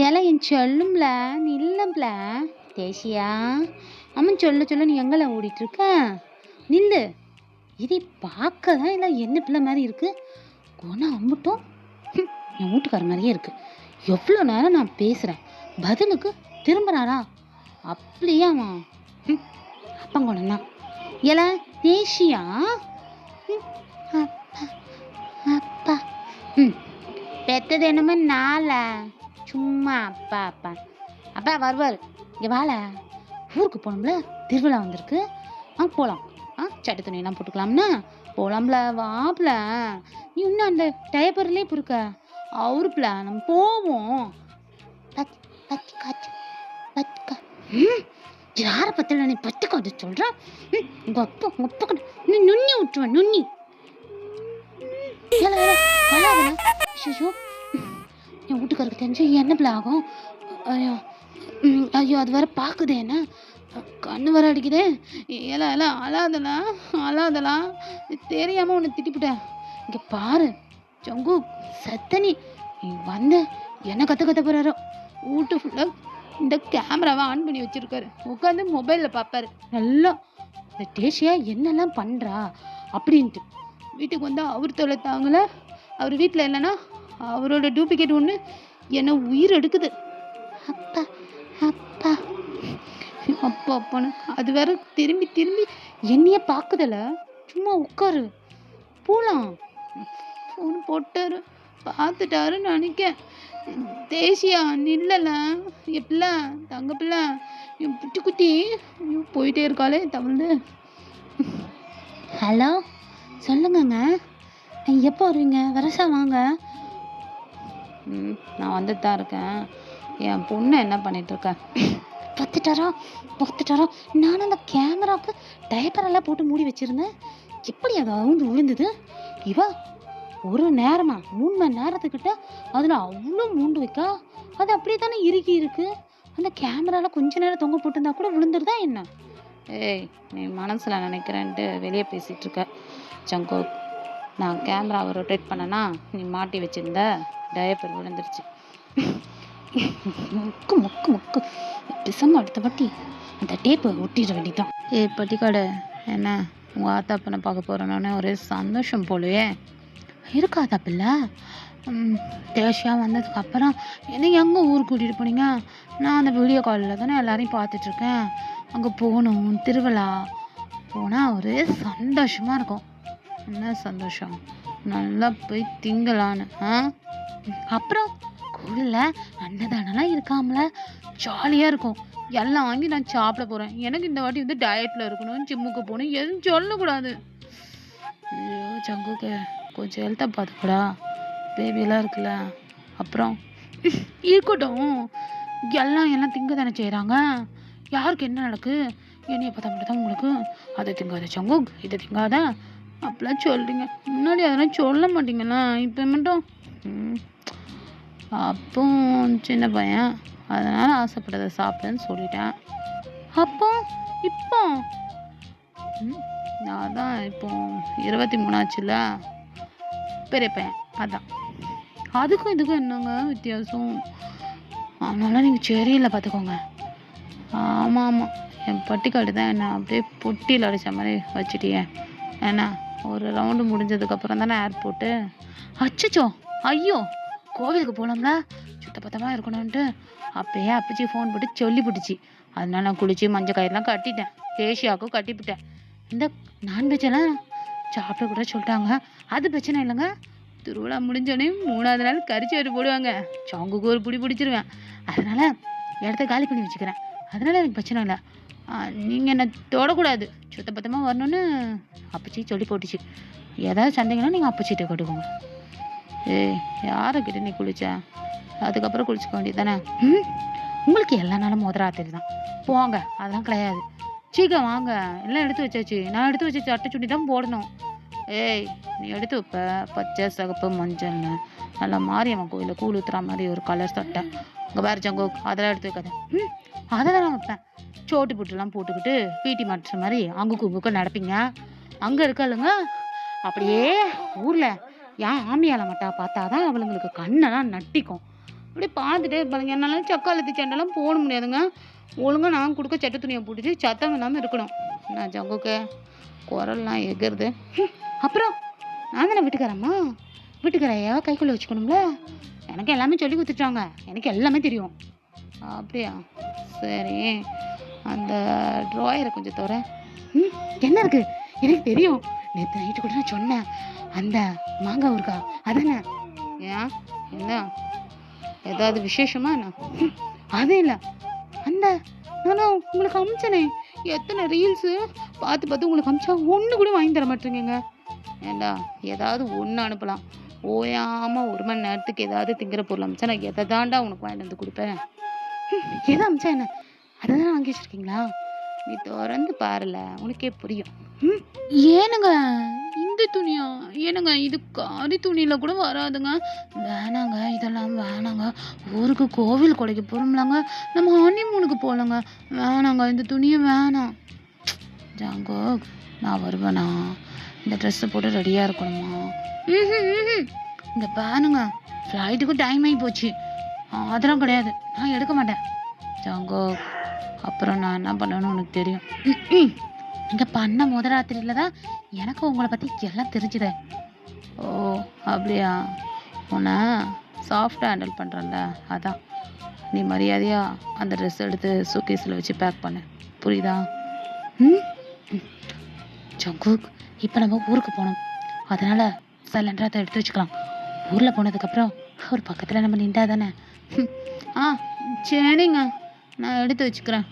ஏல என் சொல்லும்ல நில்லம்ல தேசியா அம்மன் சொல்ல சொல்ல நீ எங்கல ஓடிட்டு இருக்க? நில்லு. இதை பார்க்க தான் இல்லை என்ன பிள்ளை மாதிரி இருக்கு. குணம் அம்பட்டும் என் வீட்டுக்கார மாதிரியே இருக்கு. எவ்வளோ நேரம் நான் பேசுகிறேன், பதிலுக்கு திரும்புறாரா? அப்படியே அவன் அப்பங்குணம் தான். ஏல தேசியா அப்பா அப்பா பெத்தது என்னமோ நாள சும்மா அப்பா அப்பா அப்பா வருவார். இங்கே வாழ ஊருக்கு போகணும்ல, திருவிழா வந்திருக்கு. போகலாம். சட்டை துணியெல்லாம் போட்டுக்கலாம்னா போகலாம்ல, வாப்ல. நீ இன்னும் அந்த டயப்பர்லேயே பொறுக்க அவருப்ல நம்ம போவோம். பத்தி காட்டு பத்தி கா யாரை பத்தில நீ பத்தி காட்டு சொல்கிறேன். உங்கள் அப்பா உங்கள் அப்பா கிட்ட நீ நுண்ணி விட்டுருவேன். நுண்ணி ஐயோ என் வீட்டுக்காருக்கு தெரிஞ்சு என்ன பிள்ளை ஆகும்? ஐயோ ஐயோ அது வேற பார்க்குது, என்ன கண்ணு வர அடிக்குதே. எல்லாம் அழாதலாம் தெரியாமல் உன்னை திட்டிவிட்டேன். இங்கே பாரு சொங்கு சத்தனி வந்து என்ன கற்று போகிறாரோ. வீட்டு ஃபுல்லாக இந்த கேமராவை ஆன் பண்ணி வச்சுருக்காரு. உட்காந்து மொபைலில் பார்ப்பாரு. நல்லா இந்த டேஷியா என்னெல்லாம் பண்ணுறா அப்படின்ட்டு. வீட்டுக்கு வந்தால் அவர் தொலை தாங்கலை. அவர் வீட்டில் இல்லைன்னா அவரோட டூப்ளிகேட் ஒன்று என்னை உயிர் எடுக்குது. அப்பா அப்பா அப்பா அப்பான்னு அது வேற திரும்பி திரும்பி என்னையே பார்க்குதல. சும்மா உட்காரு போகலாம். ஃபோன் போட்டாரு, பார்த்துட்டாருன்னு நினைக்க. தேசியா நில்லல என் பிள்ளை, தங்க பிள்ளை, என் குட்டி குட்டி போயிட்டே இருக்காளே தவிர்ந்து. ஹலோ சொல்லுங்கங்க, எப்போ வருவீங்க? வரசா வாங்க. நான் வந்துட்டு தான் இருக்கேன். என் பொண்ணு என்ன பண்ணிகிட்ருக்கேன்? பார்த்துட்டாரோ. நானும் அந்த கேமராவுக்கு டயப்பரெல்லாம் போட்டு மூடி வச்சுருந்தேன். எப்படி அதை வந்து விழுந்தது? இவா ஒரு நேரமா 3 மணி நேரத்துக்கிட்ட அதில் அவ்வளோ மூண்டு வைக்கா. அது அப்படியே தானே இறுக்கி இருக்கு. அந்த கேமராவில் கொஞ்ச நேரம் தொங்க போட்டிருந்தா கூட விழுந்துருதா என்ன? ஏய் நீ மனசில் நினைக்கிறேன்ட்டு வெளியே பேசிகிட்டு இருக்க சங்கோ. நான் கேமராவை ரொட்டேட் பண்ணனா நீ மாட்டி வச்சிருந்த டயப்பர் விழுந்துருச்சு. முக்கு முக்கு முக்கு பிசம். அடுத்த வாட்டி அந்த டேப்பை ஒட்டிட வேண்டிதான். பட்டிக்காடு என்ன உங்கள் ஆத்தா பண்ண பார்க்க போகிறேன்னு ஒரே சந்தோஷம் போலையே இருக்காதா பிள்ளை? தேசியாக வந்ததுக்கப்புறம் என்ன எங்கே ஊருக்கு கூட்டிகிட்டு போனீங்க? நான் அந்த வீடியோ காலில் தானே எல்லாரையும் பார்த்துட்ருக்கேன். அங்கே போகணும், திருவிழா போனால் ஒரே சந்தோஷமாக இருக்கும். என்ன சந்தோஷம்? நல்லா போய் திங்கலான்னு. அப்புறம் கோவிலில் அன்னதானம்லாம் இருக்காமல, ஜாலியாக இருக்கும். எல்லாம் வாங்கி நான் சாப்பிட போகிறேன். எனக்கு இந்த வாட்டி வந்து டயட்டில் இருக்கணும், ஜிம்முக்கு போகணும், எதுவும் சொல்லக்கூடாது. ஐயோ சங்குக்கு கொஞ்சம் ஹெல்த்தாக பார்த்துக்கூடா, பேபியெல்லாம் இருக்குல்ல. அப்புறம் இருக்கட்டும், எல்லாம் திங்க தானே செய்கிறாங்க. யாருக்கு என்ன நடக்கு? என்னையை பார்த்தா மட்டும் தான் உங்களுக்கு அதை திங்காத சங்கு, இதை திங்காத அப்படிலாம் சொல்கிறீங்க. முன்னாடி அதெல்லாம் சொல்ல மாட்டீங்களா? இப்போ மட்டும் அப்போ சின்ன பையன், அதனால் ஆசைப்பட்டதை சாப்பிடுன்னு சொல்லிட்டேன். அப்போ இப்போ நான் தான் இப்போ 23 ஆச்சுல்ல, பெரிய பையன். அதான் அதுக்கும் இதுக்கும் என்னங்க வித்தியாசம்? அதனால நீங்கள் சரியில்லை பார்த்துக்கோங்க. ஆமாம் என் பட்டிக்காடு தான் என்ன அப்படியே பொட்டியில் அடித்த மாதிரி வச்சுட்டியே. ஏன்னா ஒரு ரவுண்டு முடிஞ்சதுக்கப்புறம் தானே ஏர்போர்ட்டு. அச்சோ ஐயோ கோவிலுக்கு போகலாம்ல, சுத்தபத்தமாக இருக்கணும்ன்ட்டு அப்பயே அப்பச்சி ஃபோன் போட்டு சொல்லி போட்டுச்சு. அதனால நான் குளிச்சு மஞ்சள் கயிறுலாம் கட்டிட்டேன். தேசியாவுக்கும் கட்டிவிட்டேன். இந்த நான்வெஜ்ஜெல்லாம் சாப்பிட கூட சொல்லிட்டாங்க. அது பிரச்சனை இல்லைங்க. திருவிழா முடிஞ்சோடனே 3ஆவது நாள் கறிச்சோறு போடுவாங்க. சங்குக்கு ஒரு பிடி பிடிச்சிருவேன். அதனால் இடத்த காலி பண்ணி வச்சுக்கிறேன். அதனால் எனக்கு பிரச்சனை இல்லை. நீங்கள் என்னை தொடக்கூடாது, சுத்தபத்தமாக வரணும்னு அப்பச்சி சொல்லி போட்டுச்சு. ஏதாவது சந்தேகம்னா நீங்கள் அப்பச்சிட்ட கட்டுக்கோங்க. யாரைக்கிட்ட நீ குளிச்சா? அதுக்கப்புறம் குளிச்சுக்க வேண்டியது தானே. உங்களுக்கு எல்லா நாளும் முதராத்திரி தான் போங்க, அதெல்லாம் கிடையாது. சீக்கிரம் வாங்க, எல்லாம் எடுத்து வச்சாச்சு. நான் எடுத்து வச்சு அட்டை சுட்டி தான் போடணும். நீ எடுத்து வைப்ப பச்சை சிகப்பு மஞ்சள்னு நல்லா மாரியம்மன் கோயிலில் கூழ் ஊற்றுற மாதிரி ஒரு கலர் சட்டை. இங்கே வேறு ஜங்கோ அதெல்லாம் எடுத்து வைக்காத. அதெல்லாம் நான் வைப்பேன். சோட்டு புட்டுலாம் போட்டுக்கிட்டு பீட்டி மாட்டுற மாதிரி அங்குக்கு இங்குக்கு நடப்பீங்க. அங்கே இருக்காளுங்க அப்படியே ஊரில் என் ஆமியால மட்டும் பார்த்தாதான் அவளுங்களுக்கு கண்ணெல்லாம் நட்டிக்கும். அப்படியே பார்த்துட்டே இருப்பாளுங்க. என்னால சக்காலத்தி சண்டைலாம் போட முடியாதுங்க. ஒழுங்கா நான் கொடுக்க சட்டை துணியை போட்டுட்டு சத்தம் இல்லாமல் இருக்கணும். நான் ஜங்குக்க குரல்லாம் எகிறது. அப்புறம் நான் தானே வீட்டுக்காரம்மா, வீட்டுக்காரையா கைக்குள்ளே வச்சுக்கணும்ல. எனக்கு எல்லாமே சொல்லி கொடுத்துட்டாங்க, எனக்கு எல்லாமே தெரியும். அப்படியா, சரி. அந்த ட்ராயரை கொஞ்சம் தவிர. என்ன இருக்கு? எனக்கு தெரியும். நேற்று நைட்டு கூட நான் சொன்னேன், அந்த மாங்காய் இருக்கா அதானே? ஏன் என்ன ஏதாவது விசேஷமா என்ன? அது இல்லை, அந்த நானும் உங்களுக்கு அமிச்சனே எத்தனை ரீல்ஸு பார்த்து பார்த்து உங்களுக்கு அமிச்சா ஒன்று கூட வாங்கி தர மாட்டேங்க. ஏண்டா ஏதாவது ஒன்று அனுப்பலாம், ஓயாமல் 1 மணி நேரத்துக்கு ஏதாவது திங்கிற பொருள் அமிச்சா நான் எதை தாண்டா உனக்கு வாங்கிட்டு வந்து கொடுப்பேன். எதை அமிச்சா என்ன? அதை தான் வாங்கி வச்சிருக்கீங்களா? நீ திறந்து பாருல, உனக்கே புரியும். ஏனுங்க இந்த துணியா? ஏனுங்க இது காரி துணியில கூட வராதுங்க. வேணாங்க, இதெல்லாம் வேணாங்க. ஊருக்கு கோவில் கொடைக்கு போகிறோம்லாங்க, நம்ம ஹனிமூனுக்கு போகலங்க. வேணாங்க, இந்த துணியை வேணாம். ஜாங்கோ, நான் வருவேனா? இந்த ட்ரெஸ்ஸை போட்டு ரெடியாக இருக்கணுமா? இந்த பாருங்க, ஃப்ளைட்டுக்கு டைம் ஆகி போச்சு. அதெல்லாம் கிடையாது, நான் எடுக்க மாட்டேன். ஜாங்கோ, அப்புறம் நான் என்ன பண்ணணும்னு உனக்கு தெரியும். இங்கே பண்ண ராத்திரியில தான் எனக்கு உங்களை பற்றி எல்லாம் தெரிஞ்சுதே. ஓ அப்படியா? உன்னை சாஃப்டாக ஹேண்டில் பண்ணுறேன்ல, அதான். நீ மரியாதையாக அந்த ட்ரெஸ் எடுத்து சூக்கேஸில் வச்சு பேக் பண்ணு, புரியுதா? ஜங்குக், இப்போ நம்ம ஊருக்கு போகணும், அதனால் சைலண்டாக அதை எடுத்து வச்சுக்கலாம். ஊரில் போனதுக்கப்புறம் ஒரு பக்கத்தில் நம்ம நின்றா தானே. சரிங்க, நான் எடுத்து வச்சுக்கிறேன்.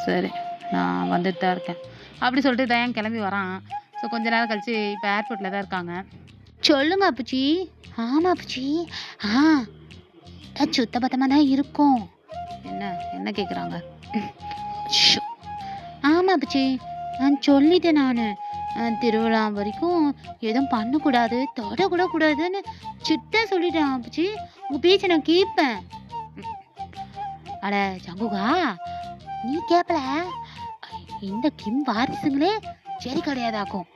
சரி, நான் வந்துட்டு தான் இருக்கேன். அப்படி சொல்லிட்டு தயன் கிளம்பி வரான். ஸோ கொஞ்ச நேரம் கழிச்சு இப்போ ஏர்போர்ட்டில் தான் இருக்காங்க. சொல்லுங்க அப்புச்சி. ஆமாம் அப்புச்சி, சுத்த பத்தமாக தான் இருக்கும். என்ன என்ன கேட்குறாங்க? ஆமாம் அப்புச்சி, நான் சொல்லிட்டேன். நான் திருவிழா வரைக்கும் எதுவும் பண்ணக்கூடாது, தொடக்கூட கூடாதுன்னு சிட்டா சொல்லிட்டேன் அப்புச்சி. உங்கள் பேச்சை நான் கேட்பேன். அட ஜங்குகா, நீ கேட்பல, இந்த கிம் வாரிசுங்களே சரி கிடையாதாக்கும்.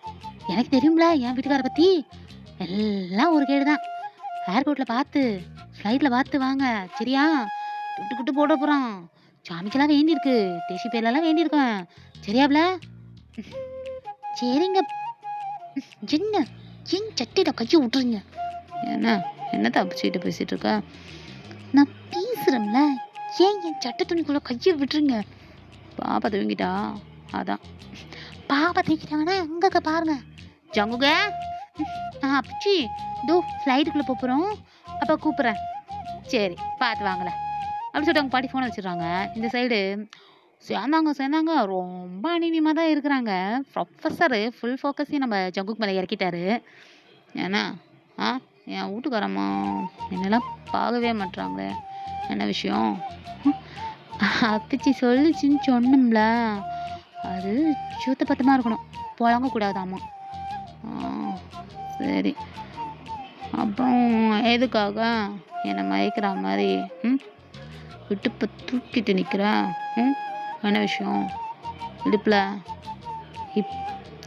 எனக்கு தெரியும்ல என் வீட்டுக்கார பற்றி எல்லாம் ஒரு கேடு தான். ஏர்போர்ட்டில் பார்த்து ஃப்ளைட்டில் பார்த்து வாங்க, சரியா? துட்டு குட்டு போட போகிறான், சாமிக்கெல்லாம் வேண்டியிருக்கு, தேசி பேர்லாம் வேண்டியிருக்கேன், சரியாப்ல? சரிங்க. என்ன என் சட்டியில் கையை விட்டுருங்க. என்ன தப்பிச்சுக்கிட்டு பேசிகிட்டு இருக்கா? நான் பேசுகிறேன்ல, ஏன் என் சட்டை துணிக்குள்ளே கையை விட்டுருங்க? பாப்பா தூங்கிட்டா, அதான். பாப்பா தூங்கிட்டாங்கன்னா அங்கே பாருங்க. ஜங்குக, அப்பிச்சி தோ ஃப்ளைட்டுக்குள்ளே போகிறோம், அப்போ கூப்பிட்றேன், சரி பார்த்து வாங்கலை அப்படின்னு சொல்லிட்டு அவங்க பாட்டி ஃபோனை வச்சுடுறாங்க. இந்த சைடு சேர்ந்தாங்க ரொம்ப அநீதியமாக தான் இருக்கிறாங்க. ப்ரொஃபஸரு ஃபுல் ஃபோக்கஸையும் நம்ம ஜங்குக்கு மேலே இறக்கிட்டாரு. ஏன்னா என் வீட்டுக்காரம்மா என்னெல்லாம் பார்க்கவே மாட்டுறாங்களே, என்ன விஷயம்? அப்பிச்சி சொல்லிச்சின்னு சொன்னோம்ல, அது சுத்த பத்தமாக இருக்கணும், புழங்கக்கூடாதாம்மா. சரி, அப்புறம் எதுக்காக என்னை மயக்கிற மாதிரி விட்டுப்ப தூக்கிட்டு நிற்கிறா? என்ன விஷயம்? இடுப்பில்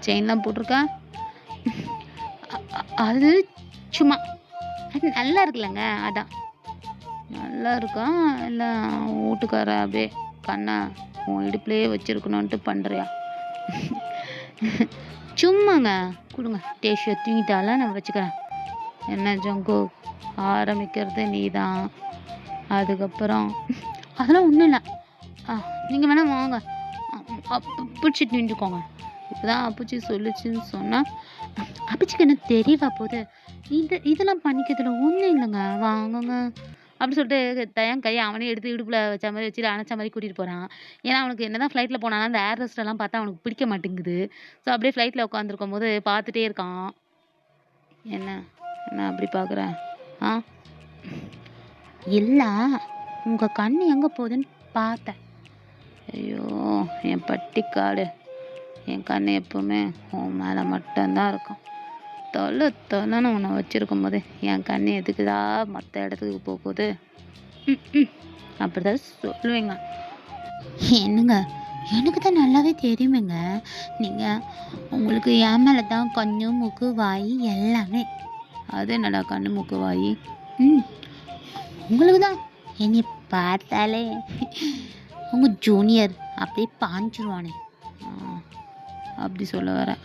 செயின்லாம் போட்டிருக்கா? அது சும்மா நல்லா இருக்குல்லங்க, அதான். நல்லா இருக்கா இல்லை வீட்டுக்கார அப்படியே கண்ணா உன் இடுப்புலையே வச்சுருக்கணுன்ட்டு பண்ணுறியா? சும்மாங்க, கொடுங்க, டேஷியை தூங்கிட்டால நான் வச்சுக்கிறேன். என்ன ஜங்கு, ஆரம்பிக்கிறது நீ தான், அதுக்கப்புறம் அதெல்லாம் ஒன்றும் இல்லை. நீங்கள் வேணால் வாங்க, பிடிச்சிட்டு நின்றுக்கோங்க. இப்போ தான் அப்புச்சி சொல்லிச்சுன்னு சொன்னால் அப்புச்சிக்கு என்ன தெரியவா போகுது? இதெல்லாம் பண்ணிக்கிறதுல ஒன்றும் இல்லைங்க, வாங்குங்க அப்படி சொல்லிட்டு தயன் கையை அவனே எடுத்து இடுப்பில் வச்ச மாதிரி வச்சுட்டு அணைச்ச மாதிரி கூட்டிகிட்டு போகிறான். ஏன்னா அவனுக்கு என்ன தான் ஃப்ளைட்டில் போனாலும் அந்த ஏர் ரெஸ்டெல்லாம் பார்த்தா அவனுக்கு பிடிக்க மாட்டேங்குது. ஸோ அப்படியே ஃப்ளைட்டில் உட்காந்துருக்கும் போது பார்த்துட்டே இருக்கான். என்ன என்ன அப்படி பார்க்குற? இல்லை, உங்கள் கண் எங்கே போகுதுன்னு பார்த்தேன். ஐயோ என் பட்டிக்காடு, என் கண் எப்பவுமே உன் மேலே மட்டும்தான் இருக்கும். தொலைன்னு உன்னை வச்சுருக்கும் போது என் கண் எதுக்குதா மற்ற இடத்துக்கு போகுது? அப்படிதான் சொல்லுவேங்க. என்னங்க எனக்கு தான் நல்லாவே தெரியுமேங்க. நீங்கள் உங்களுக்கு என் மேலே தான் கண்ணு மூக்கு வாய் எல்லாமே. அது என்னடா கண்ணு மூக்கு வாய்? ம் உங்களுக்கு தான் என்னைய பார்த்தாலே உங்கள் ஜூனியர் அப்படியே பாஞ்சிருவானே. ஆ, அப்படி சொல்ல வரேன்.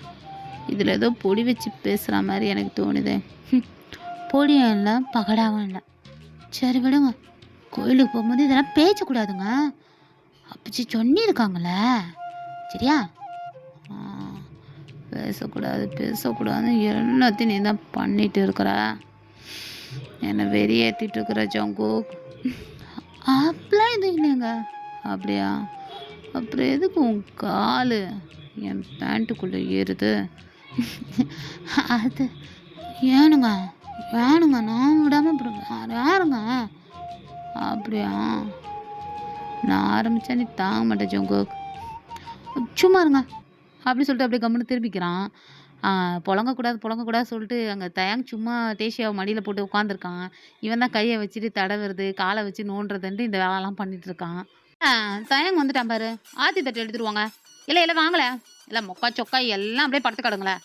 இதில் ஏதோ பொடி வச்சு பேசுகிற மாதிரி எனக்கு தோணுது. பொடியும் இல்லை பகடாவும் இல்லை. சரி விடுங்க. கோயிலுக்கு போகும்போது இதெல்லாம் பேசக்கூடாதுங்க. அப்பச்சி சொல்லியிருக்காங்களே. சரியா? ஆ, பேசக்கூடாது பேசக்கூடாதுன்னு எல்லாத்தையும் நீ தான் பண்ணிட்டு இருக்கிற. என்னை வெறியேற்றிட்டு இருக்கிற ஜங்கு. அப்படிலாம் எதுவும் இல்லைங்க. அப்படியா? அப்புறம் எதுக்கு உன் கால் என் பேண்ட்டுக்குள்ளே ஏறுது? அது ஏனுங்க வேணுங்க, நான் விடாமல் அப்புறம் யாருங்க? அப்படியா? நான் ஆரம்பித்தா நீ தாங்க மாட்டேன் ஜங்கு. சும்மா இருங்க அப்படி சொல்லிட்டு அப்படியே கம்முன்னு திரும்பிக்கிறான். புழங்கக்கூடாது சொல்லிட்டு அங்கே தயாங் சும்மா டேஷியாவை மடியில் போட்டு உட்காந்துருக்கான். இவன் தான் கையை வச்சுட்டு தடவுறது காலை வச்சு நோண்டுறதுன்ட்டு இந்த வேலைலாம் பண்ணிட்டு இருக்கான். தயாங் வந்துட்டான் பாரு. ஆத்தி தட்டு எடுத்துருவாங்க. இல்லை இல்லை வாங்கலை. இல்லை மொக்கா சொக்கா எல்லாம் அப்படியே படுத்து கிடங்களே.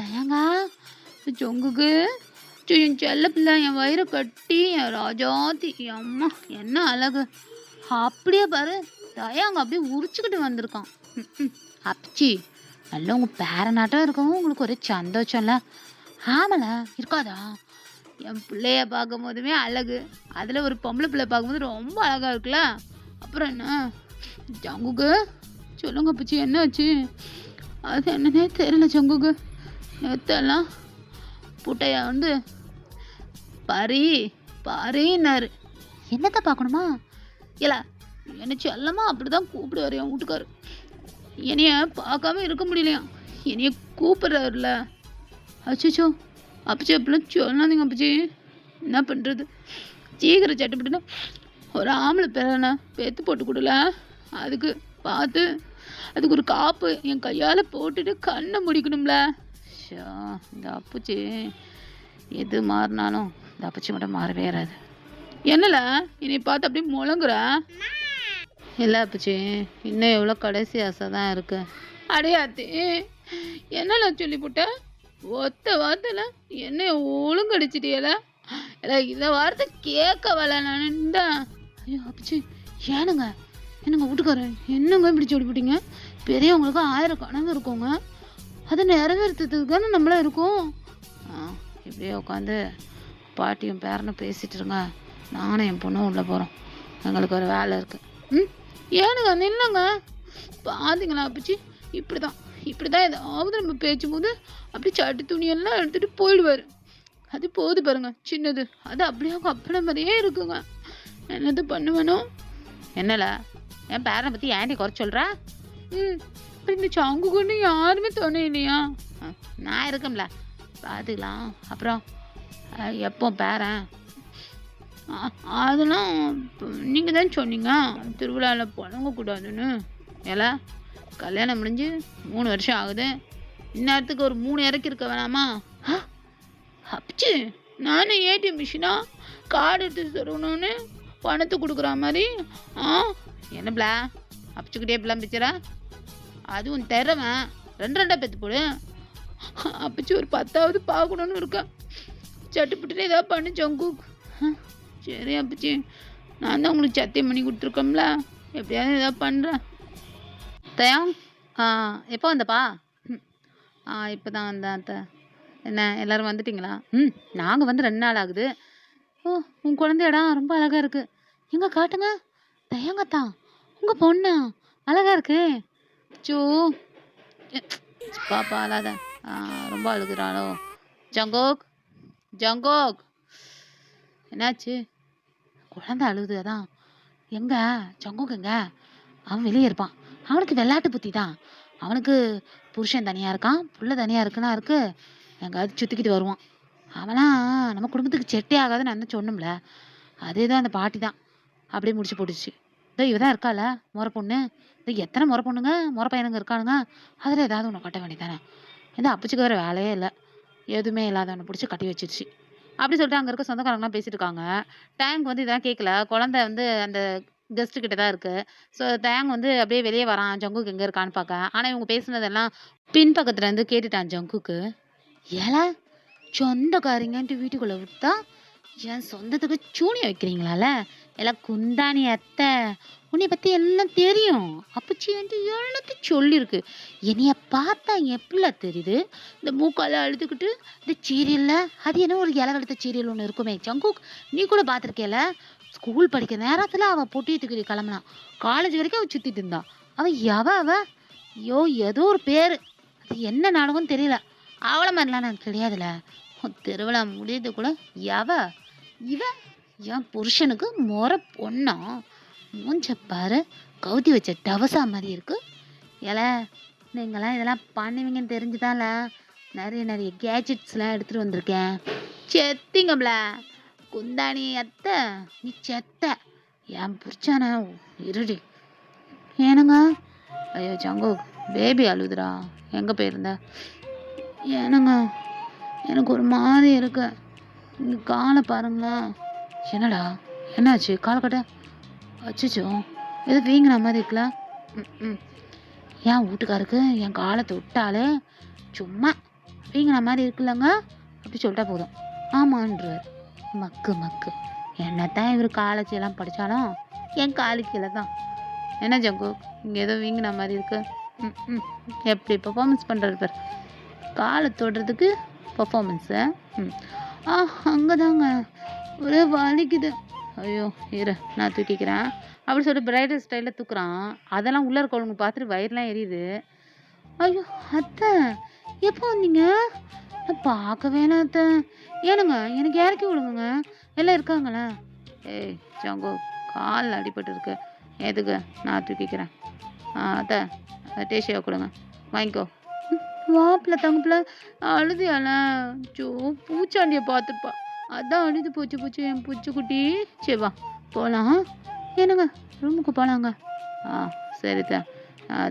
தயாங்கா ஜொங்குக்கு என் செல்ல பிள்ளை என் வயிறை கட்டி என் ராஜாத்தி அம்மா என்ன அழகு. அப்படியே பாரு தயாங்க அப்படியே உரிச்சுக்கிட்டு வந்திருக்கான். அப்பச்சி நல்லா உங்கள் பேரனாட்டம் இருக்கவும் உங்களுக்கு ஒரே சந்தோஷம்ல. ஆமல இருக்காதா? என் பிள்ளைய பார்க்கும் போதுமே அழகு. அதில் ஒரு பொம்பளை பிள்ளை பார்க்கும்போது ரொம்ப அழகாக இருக்குல்ல. அப்புறம் என்ன ஜங்குக்கு சொல்லுங்க அப்பச்சி என்னாச்சு? அது என்னன்னே தெரியல ஜங்குக்கு. நேத்தெல்லாம் புட்டையா வந்து பாரின்னாரு. என்னத்தை பார்க்கணுமா? இல்ல என்ன செல்லமா அப்படிதான் கூப்பிடுவாரு என் வீட்டுக்காரு. என்னைய பார்க்காம இருக்க முடியலையா? என்னைய கூப்பிடுறாருல. அச்சோ அப்பச்சி அப்படிலாம் சொல்லாதீங்க அப்பச்சி. என்ன பண்ணுறது? சீக்கிரம் சட்டுப்பட்டுனா ஒரு ஆம்பளை பேரனை பேத்து போட்டு கொடுல. அதுக்கு பார்த்து அதுக்கு ஒரு காப்பு என் கையால் போட்டுட்டு கண்ணை முடிக்கணும்ல. ஷா இந்த அப்பச்சி எது மாறினாலும் இந்த அப்பச்சி மட்டும் மாறவே வராது. என்னல என்னை பார்த்து அப்படியே முழங்குற? இல்லை அப்பச்சி இன்னும் எவ்வளோ கடைசி ஆசை தான் இருக்கு. அடையாத்தி என்னல சொல்லி போட்ட? ஒத்த வார்த்தைல என்ன ஒழுங்கடிச்சிட்டியல? இல்லை இந்த வார்த்தை கேட்க வரல நான். ஐயோ அப்பச்சி ஏனுங்க என்னங்க வீட்டுக்காரன் என்னங்க இப்படி சொல்லி போட்டீங்க? பெரியவங்களுக்கு 1000 கனவு இருக்குங்க. அதை நிறைவேற்றுறதுக்கு தானே நம்மளாம் இருக்கோம். இப்படியே உட்காந்து பாட்டியும் பேரனும் பேசிட்டு இருங்க. நானும் என் பொண்ணும் உள்ளே போகிறோம். எங்களுக்கு ஒரு வேலை இருக்குது. ஏனுங்க நில்லுங்க. பார்த்தீங்களா அப்பச்சி இப்படி தான் ஏதாவது நம்ம பேச்சும்போது அப்படி சட்டு துணியெல்லாம் எடுத்துகிட்டு போயிடுவார். அது போகுது பாருங்க சின்னது. அது அப்படியே அவங்க அப்பனை மாதிரியே இருக்குங்க. என்னது பண்ணுவேணும்? என்னல என் பேரனை பற்றி ஏன்டி குறைச்சி சொல்கிறா? இந்த சாங்கு கொண்டு யாருமே துணை இல்லையா? நான் இருக்கம்ல பார்த்துக்கலாம். அப்புறம் எப்போ பேரன்? அதெல்லாம் நீங்கள் தான் சொன்னீங்க திருவிழாவில் புழங்கக்கூடாதுன்னு. ஏலா கல்யாணம் முடிஞ்சு 3 வருஷம் ஆகுது. இந்நேரத்துக்கு ஒரு 3 இறக்கி இருக்க வேணாமா? அப்பச்சு நானும் ஏடிஎம் மிஷினா கார்டு எடுத்து தரணும்னு பணத்தை கொடுக்குற மாதிரி. என்னப்ல அப்பச்சுக்கிட்டே இப்பெல்லாம் பிச்சரா? அதுவும் தரவன் 2 பேத்து போடு. அப்பச்சு ஒரு 10வது பார்க்கணுன்னு இருக்கேன். சட்டுப்பட்டு ஏதாவது பண்ணு ஜங்கு. சரி அப்பச்சி நான் தான் உங்களுக்கு சத்தியம் பண்ணி கொடுத்துருக்கோம்ல. எப்படியாவது ஏதாவது பண்ணுறேன். தயம் எப்போ வந்தப்பா? இப்போ தான் வந்தேன் அத்தை. என்ன எல்லோரும் வந்துட்டிங்களா? நாங்கள் வந்து 2 நாள் ஆகுது. ஓ உன் குழந்தையடா ரொம்ப அழகாக இருக்குது. எங்கே காட்டுங்க. தயங்கத்தான் உங்கள் பொண்ணா அழகாக இருக்கு. சோ பாப்பா அழாத. ரொம்ப அழுகுறாளோ? ஜங்கோக் என்னாச்சு? குழந்தை அழுகுது. அதான் எங்கே ஜங்கோக் எங்க? அவன் வெளியே இருப்பான். அவனுக்கு விளையாட்டு புத்தி தான். அவனுக்கு புருஷன் தனியாக இருக்கான், புள்ள தனியாக இருக்குன்னா இருக்கு. எங்காவது சுற்றிக்கிட்டு வருவான். அவனாம் நம்ம குடும்பத்துக்கு செட்டே ஆகாதுன்னு நான் சொன்னோம்ல. அதே தான் அந்த பாட்டி தான் அப்படியே முடிச்சு போட்டுச்சு. இதோ இவ தான் இருக்கால முறை பொண்ணு. இது எத்தனை முறை பொண்ணுங்க முறை பையனுங்க இருக்கானுங்க. அதில் ஏதாவது ஒன்று கட்ட வேண்டியதானே. இந்த அப்பச்சுக்கு வேறு வேலையே இல்லை. எதுவுமே இல்லாதவனை பிடிச்சி கட்டி வச்சிருச்சு. அப்படி சொல்லிட்டு அங்கே இருக்க சொந்தக்காரங்களாம் பேசிட்டு இருக்காங்க. டேங்க் வந்து இதெல்லாம் கேட்கல. குழந்தை வந்து அந்த கெஸ்ட்டு கிட்ட தான் இருக்கு. ஸோ தயாங் வந்து அப்படியே வெளிய வரான். ஜங்குக் எங்க இருக்கான்னு பார்க்க. ஆனா இவங்க பேசுனதெல்லாம் பின்பக்கத்துல இருந்து கேட்டுட்டான் ஜங்குக்கு. ஏல சொந்தக்காரங்கன்ட்டு வீட்டுக்குள்ள விட்டா, என் சொந்தத்துக்கு சூனியம் வைக்கிறீங்களால? ஏல குந்தாணி அத்தை, உன்னைய பத்தி எல்லாம் தெரியும். அப்பச்சி வந்து எல்லாத்தையும் சொல்லியிருக்கு. என்னைய பார்த்தா எப்புட்ல தெரியுது? இந்த மூக்கால அழுதுகிட்டு, இந்த சீரியல்ல அது என்ன ஒரு இளவெடுத்த சீரியல் ஒண்ணு இருக்குமே, ஜங்குக் நீ கூட பார்த்துருக்கேல? ஸ்கூல் படிக்கிற நேரத்துல அவ பொட்டிய தூக்கிட்டு கிளம்புனா. காலேஜ் வரைக்கும் அவ சுத்திட்டு இருந்தா. அவ அவ? ஐயோ! ஏதோ ஒரு பேரு. அது என்ன நாடகம்னு தெரியல. அவள மாரிலாம் நான் கிடையாதுல. திருவிழா முடியறது கூட எவ? இவ என் புருஷனுக்கு மொற பொண்ணா? மூஞ்ச பாரு, கவுத்தி வச்ச டவசா மாரி இருக்கு. ஏல நீங்கலாம் இதெல்லாம் பண்ணுவீங்கன்னு தெரிஞ்சுதான்ல நெறைய கேட்ஜெட்ஸ்லாம் எடுத்துட்டு வந்திருக்கேன். செத்திங்கம்ல குந்தாணி அத்தை, நீ செத்த. என் புருஷன இருடி. ஏனுங்க? ஐயோ ஜங்குக், பேபி அழுதுடா. எங்க போயிருந்த? ஏனுங்க எனக்கு ஒரு மாதிரி இருக்கு. இங்க காலை பாருங்களேன். என்னடா என்னாச்சு? கால் கட்ட. அச்சச்சோ ஏதோ வீங்கின மாதிரி இருக்குல்ல. ம் என் வீட்டுக்காருக்கு என் காலை தொட்டாலே சும்மா வீங்கின மாதிரி இருக்குல்லங்க அப்படி சொல்லிட்டா போதும் ஆமான்றார். மக்கு மக்கு என்னத்தான் இவர் காலேஜ் எல்லாம் படித்தாலும் என் காலு கீழே தான். என்ன ஜங்கு இங்கே ஏதோ வீங்கின மாதிரி இருக்கு. ம் எப்படி பர்ஃபார்மன்ஸ் பண்ணுறாரு பேர் காலை தொடுறதுக்கு பர்ஃபார்மன்ஸு. அங்கே தாங்க ஒரே வலிக்குது. ஐயோ இரு நான் தூக்கிக்கிறேன் அப்படி சொல்லிட்டு பிரைடல் ஸ்டைலில் தூக்குறான். அதெல்லாம் உள்ளே இருக்கவங்க பார்த்துட்டு வயிறுலாம் எரியுது. ஐயோ அத்தை எப்போ வந்தீங்க? நான் பார்க்க வேணாம் அத்தை. ஏனுங்க எனக்கு இறக்கி விடுங்க, எல்லாம் இருக்காங்களா? ஏய் ஜாங்கோ காலில் அடிபட்டு இருக்கு, எதுக்கு நான் தூக்கிக்கிறேன். அத்தை டேஷியா கொடுங்க, வாங்கிக்கோ. வாப்பில் தங்கப்பில் அழுதியால ஜோ பூச்சாண்டியை பார்த்துப்பா, அதான் அழுது போச்சு என் பூச்சிக்குட்டி. சரி வா போகலாம். என்னங்க ரூமுக்கு போகலாங்க. சரிதான்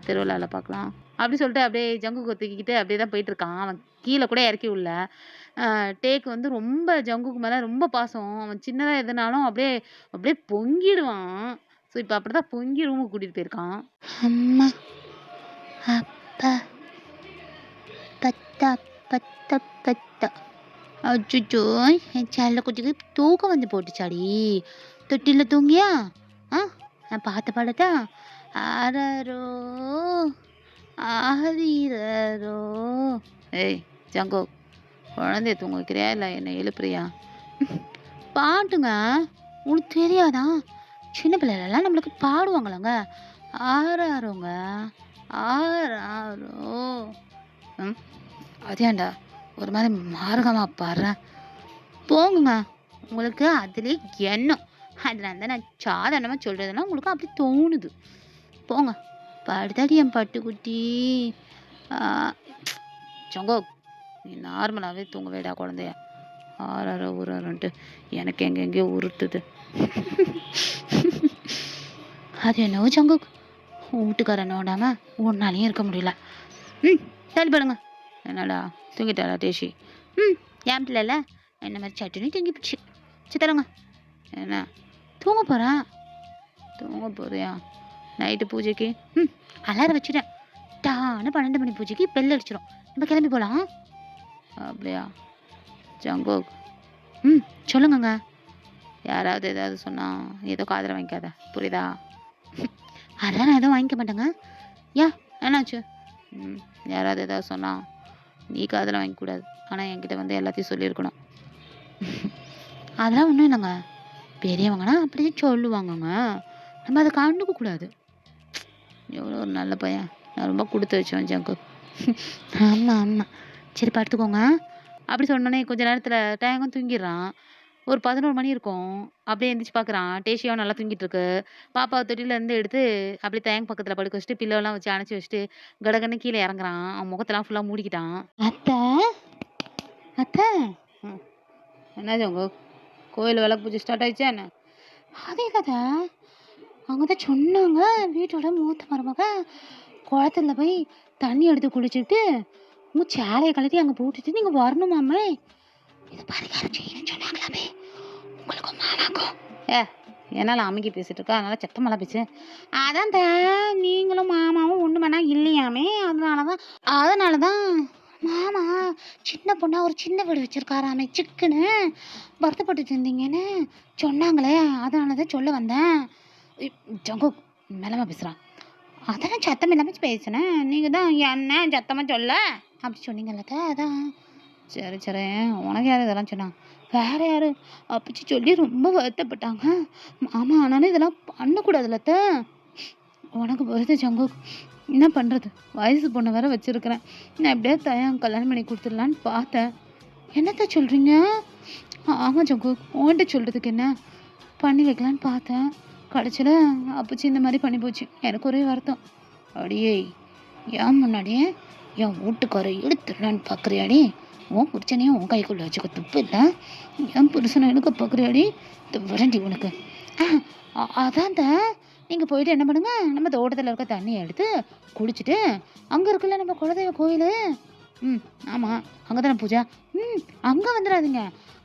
திருவிழாவில் பார்க்கலாம் அப்படி சொல்லிட்டு அப்படியே ஜங்கு கொத்திக்கிட்டு அப்படியே தான் போயிட்டுருக்கான். அவன் கீழே கூட இறக்கி விடல. டேக்கு வந்து ரொம்ப ஜங்குக்கு மேலே ரொம்ப பாசம். அவன் சின்னதாக எதுனாலும் அப்படியே அப்படியே பொங்கிடுவான். ஸோ இப்போ அப்படி தான் பொங்கி ரூமுக்கு கூட்டிகிட்டு போயிருக்கான். அம்மா அப்பா பத்தா பத்த பத்தா அச்சுச்சோ என் செல்ல குட்டிக்கு தூக்கம் வந்து போட்டுச்சாடி. தொட்டியில் தூங்கியா? நான் பார்த்த பாடட்டா? ஆரோ ஆரீரோ. ஏய் ஜங்கோ குழந்தைய தூங்க வைக்கிறியா இல்லை என்னை எழுப்புறியா? பாட்டுங்க உனக்கு தெரியாதா? சின்ன பிள்ளைகளெல்லாம் நம்மளுக்கு பாடுவாங்களாங்க. ஆறாரோங்க ஆறாரோ. அதேண்டா ஒரு மாதிரி மார்க்கமாக பாடுறேன். போங்குங்க உங்களுக்கு அதுலேயே எண்ணம். அதில் அந்த நான் சாதாரணமாக சொல்கிறதுனா உங்களுக்கு அப்படி தோணுது. போங்க படுத்தாடி என் பட்டுக்குட்டி. சொங்கோ நீ நார்மலாகவே தூங்க வேடா குழந்தைய. ஆறாரோ ஊறாரோன்ட்டு எனக்கு எங்கெங்கேயோ உருட்டுது. அது என்னவோ சொங்கோ வீட்டுக்காரன் ஓடாமல் ஒன்னாலையும் இருக்க முடியல. தள்ளி படுங்க. என்னடா தூங்கிட்டாளா டேஷி? ஏன் பிள்ளைல என்ன மாதிரி சட்டுன்னு தூங்கி போச்சு. சித்தரங்க என்ன தூங்க போகிறேன். தூங்க போறியா? நைட்டு பூஜைக்கு அலாரம் வச்சுட்டேன். டான்னு 12 மணி பூஜைக்கு பெல் அடிச்சிடும். நம்ம கிளம்பி போகலாம். அப்படியா ஜங்கோ? சொல்லுங்கங்க. யாராவது ஏதாவது சொன்னால் ஏதோ காதில் வாங்கிக்காத, புரியுதா? அதெல்லாம் நான் எதுவும் வாங்கிக்க மாட்டேங்க. ஏன் என்னாச்சு? யாராவது ஏதாவது சொன்னால் நீ காதில் வாங்கிக்கூடாது, ஆனால் என்கிட்ட வந்து எல்லாத்தையும் சொல்லியிருக்கணும். அதெல்லாம் ஒன்றும் இல்லைங்க, பெரியவங்கன்னா அப்படியே சொல்லுவாங்கங்க, நம்ம அதை கண்டுக்க கூடாது. எவ்வளோ ஒரு நல்ல பையன், நான் ரொம்ப கொடுத்து வச்சேன் ஜங்கு. ஆமாம் சரி படுத்துக்கோங்க. அப்படி சொன்னோன்னே கொஞ்ச நேரத்தில் டயங்கும் தூங்கிடுறான். ஒரு 11 மணி இருக்கும். அப்படியே எழுந்திரிச்சு பார்க்குறான். டேஷியாவும் நல்லா தூங்கிட்டு இருக்கு. பாப்பாவை தொட்டிலேருந்து எடுத்து அப்படியே தயங்க பக்கத்தில் படுக்க வச்சுட்டு பில்லோலாம் வச்சு அணைச்சி வச்சுட்டு கடகன்னு கீழே இறங்குறான். அவன் முகத்தெல்லாம் ஃபுல்லாக மூடிக்கிட்டான். அத்தை அத்தை என்ன ஜங்கு கோயில் விளக்கு பூஜை ஸ்டார்ட் ஆயிடுச்சா என்ன? அதே கதை அவங்க தான் சொன்னாங்க. வீட்டோட மூத்த மருமக குளத்துல போய் தண்ணி எடுத்து குளிச்சுட்டு உங்கள் சேலையை கழட்டி அங்கே போட்டுட்டு நீங்கள் வரணுமாமே. இது பரிகாரம் செய்யணும்னு சொன்னாங்களாமே உங்களுக்கு மாமாக்கும். என்னால் அமைக்கி பேசிகிட்டு இருக்கா, அதனால் சத்தமெல்லாம் பேசு. அதான் நீங்களும் மாமாவும் ஒன்று வேணா இல்லையாமே, அதனால தான் மாமா சின்ன பொண்ணா ஒரு சின்ன வீடு வச்சுருக்காராமே சிக்குன்னு வருத்தப்பட்டுட்டு இருந்தீங்கன்னு சொன்னாங்களே, அதனால தான் சொல்ல வந்தேன். ஜங்கு மேலமா பேசுகிறான். அதான் சத்தம் இல்லாமல் பேசினேன், நீங்கள் தான் என்ன சத்தமாக சொல்ல அப்படி சொன்னீங்கல்ல, அதான். சரி சரி, உனக்கு யார் இதெல்லாம் சொன்னான்? வேற யாரு? அப்பச்சி சொல்லி ரொம்ப வருத்தப்பட்டாங்க. மாமா ஆனாலும் இதெல்லாம் பண்ணக்கூடாதுல்ல. உனக்கு வருது ஜங்கு, என்ன பண்ணுறது, வயசு பொண்ணை வேற வச்சுருக்கிறேன். நான் எப்படியா கல்யாணம் பண்ணி கொடுத்துடலான்னு பார்த்தேன். என்னத்த சொல்கிறீங்க? ஆமாம் ஜங்கு, உன்கிட்ட சொல்கிறதுக்கு என்ன, பண்ணி வைக்கலான்னு பார்த்தேன். கடைசியில் அப்பச்சி இந்த மாதிரி பண்ணி போச்சு. எனக்கு ஒரே வருத்தம். அடியே, ஏன் முன்னாடியே என் வீட்டுக்காரை எடுத்துடலான்னு பார்க்குறியாடி? உன் புருஷனையும் உன் கைக்குள்ளே வச்சுக்க துப்பு இல்லை. என் புருஷனை எடுக்க பார்க்குறியாடி? வரண்டி உனக்கு. அதான் நீங்கள் போயிட்டு என்ன பண்ணுங்க, நம்ம தோட்டத்தில் இருக்க தண்ணியை எடுத்து குடிச்சிட்டு அங்கே இருக்குல்ல நம்ம குலதெய்வ கோயில், ஆமாம் அங்கே தானே பூஜா, அங்கே வந்துடாதீங்க.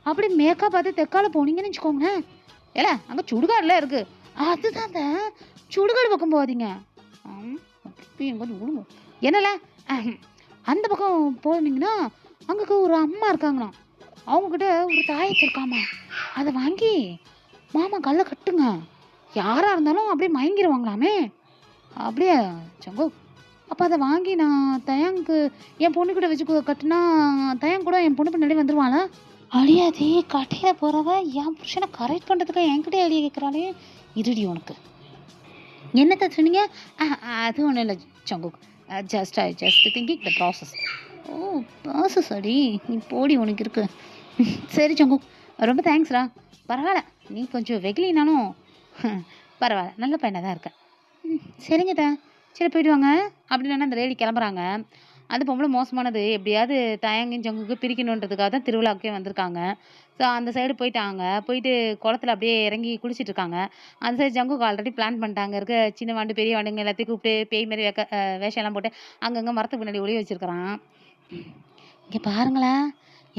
அப்படி மேக்கா பார்த்து தெக்கால போனீங்கன்னு வச்சுக்கோங்களேன், ஏல அங்கே சுடுகாடுலாம் இருக்குது, அதுதான் சுடுகாடு பக்கம் போகாதீங்க. விடுங்க என்னல, அந்த பக்கம் போனீங்கன்னா அங்கே ஒரு அம்மா இருக்காங்களாம், அவங்கக்கிட்ட ஒரு தாயத்து இருக்காமா, அதை வாங்கி மாமா கல்லை கட்டுங்க. யாராக இருந்தாலும் அப்படியே மயங்கிடுவாங்களாமே. அப்படியே சங்கோ, அப்போ அதை வாங்கி நான் தயாங்க்கு என் பொண்ணுக்கிட்ட வச்சு கட்டுனா தயாங் கூட என் பொண்ணு பின்னாடி வந்துடுவாளா? அழியாதே, கட்டையில் போகிறவ என் புருஷனை கரெக்ட் பண்ணுறதுக்கு என்கிட்ட அழிய கேட்குறாளே, இருடி உனக்கு. என்னத்தை சொன்னீங்க? அது ஒன்றும் இல்லை சங்கு, ஜஸ்ட் திங்கிங் த ப்ராசஸ். ஓ ப்ராசஸ் அடி, நீ போடி உனக்கு இருக்கு. சரி சங்கு, ரொம்ப தேங்க்ஸ்டா. பரவாயில்ல, நீ கொஞ்சம் வெகுலினாலும் பரவாயில்ல, நல்ல பையனாக தான் இருக்கேன். சரிங்கதா, சரி போயிட்டு வாங்க. அப்படின்னா அந்த லேடி கிளம்புறாங்க. அந்த பொம்பளை மோசமானது, எப்படியாவது தயங்கும் ஜங்குக்கு பிரிக்கணுன்றதுக்காக தான் திருவிழாவுக்கே வந்திருக்காங்க. ஸோ அந்த சைடு போயிட்டு குளத்துல அப்படியே இறங்கி குளிச்சுட்டு இருக்காங்க. அந்த சைடு ஜங்குக்கு ஆல்ரெடி பிளான் பண்ணிட்டாங்க, இருக்க சின்ன வாண்டு பெரிய வாண்டுங்க எல்லாத்தையும் கூப்பிட்டு பேய் மாதிரி வேஷம்லாம் போட்டு அங்கங்கே மரத்துக்கு பின்னாடி ஒளி வச்சுருக்கிறான். இங்கே பாருங்களா,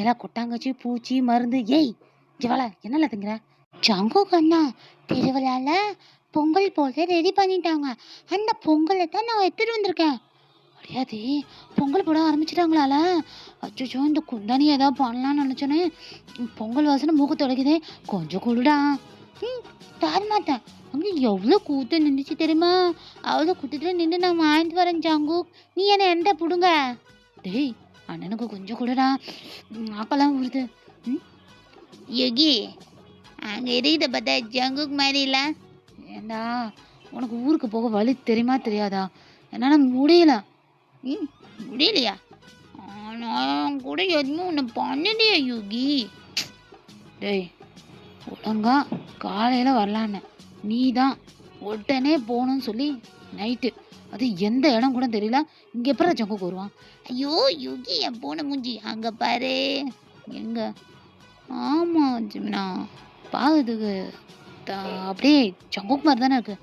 எல்லாம் கொட்டாங்கச்சி பூச்சி மருந்து. ஏய் இவள என்னல திங்கிற? ஜங்குக்கு அண்ணா திருவிழாவில் பொங்கல் போல ரெடி பண்ணிட்டாங்க, அந்த பொங்கலை தான் நான் எடுத்துகிட்டு வந்திருக்கேன். கிடையாது, பொங்கல் போட ஆரம்பிச்சிட்டாங்களால. அச்சோ, இந்த குந்தானி ஏதாவது பண்ணலான்னு நினச்சோன்னே பொங்கல் வாசனை மூக்கு தொலைக்குதே, கொஞ்சம் கொடுடா. தர மாட்டேன். அங்கே எவ்வளோ கூத்து நின்றுச்சு தெரியுமா? அவ்வளோ கூட்டத்தில் நின்று நான் வாங்கிட்டு வரேன் ஜங்கு, நீ என்ன எந்த பிடுங்க. டேய் அண்ணனுக்கு கொஞ்சம் கொடுடா, ஆக்கெல்லாம் வருது. யோகி அங்கே இருக்கிறத பார்த்தா ஜங்குக்கு மாதிரி இல்லை. ஏண்டா உனக்கு ஊருக்கு போக வழி தெரியுமா தெரியாதா? என்னால் முடியல. முடியலையா? நான் கூட எதுவும் ஒன்று பண்ணலையா யோகி? டேய் ஒழுங்கா காலையில் வரலான்னு நீ தான் உடனே போகணும்னு சொல்லி நைட்டு, அது எந்த இடம் கூட தெரியல, இங்கே எப்போ ஜங்குக்கு வருவான்? ஐயோ யோகி, என் போன மூஞ்சி அங்கே பாரு. எங்க? ஆமாம் ஜிம்னா, பாகுதுக்கு அப்படியே ஜங்குக்கு மாதிரி தானே இருக்கு.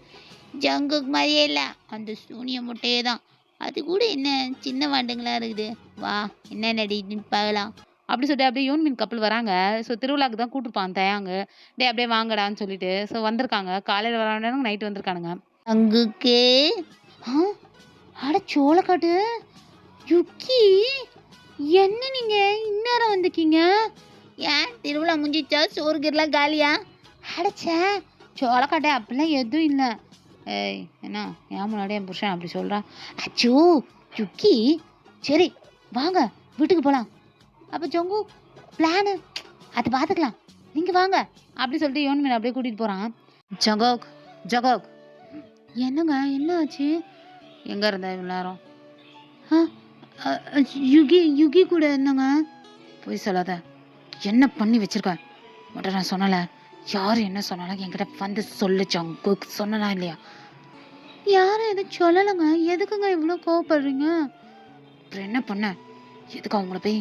ஜங்குக்கு மாதிரியே இல்லை, அந்த சூனிய முட்டையே தான். அது கூட என்ன சின்ன வாண்டுங்களா இருக்குது, வா என்ன நடின்னு பார்க்கலாம் அப்படி சொல்லிட்டு அப்படியே யூன்மின் கப்பல் வராங்க. ஸோ திருவிழாக்கு தான் கூப்பிட்டுருப்பான் தயாங்க. டே அப்படியே வாங்கடான்னு சொல்லிட்டு ஸோ வந்திருக்காங்க. காலையில் வராங்க, நைட்டு வந்திருக்கானுங்க. அங்குக்கு அட சோளக்காட்டு யுக்கி, என்ன நீங்க இந்நேரம் வந்துக்கீங்க? ஏன் திருவிழா முடிஞ்சிச்சா, சோறு கீரெலாம் காலியா? அடைச்சா சோளக்காட்டை அப்படிலாம் எதுவும் இல்லை. ஏய் என்ன ஏன் முன்னாடி என் புருஷன் அப்படி சொல்கிறான்? அச்சோ யுக்கி, சரி வாங்க வீட்டுக்கு போகலாம். அப்போ ஜங்கு பிளானு அது பார்த்துக்கலாம், நீங்கள் வாங்க அப்படி சொல்லிட்டு யோன்மீன் அப்படியே கூட்டிகிட்டு போகிறான். ஜகோக் ஜகோக், என்னங்க என்ன ஆச்சு? எங்கே இருந்த இவ்வளோ நேரம்? யுகி கூட என்னங்க? போய் சொல்லாத, என்ன பண்ணி வச்சிருக்க மட்டும் நான் சொன்னல. யார் என்ன சொன்னாலும் என்கிட்ட வந்து சொல்லு ஜங்கு, சொன்னா இல்லையா? யாரும் எதுவும் சொல்லலைங்க, எதுக்குங்க இவ்வளோ கோவப்படுறீங்க? அப்புறம் என்ன பண்ண, எதுக்கு அவங்கள போய்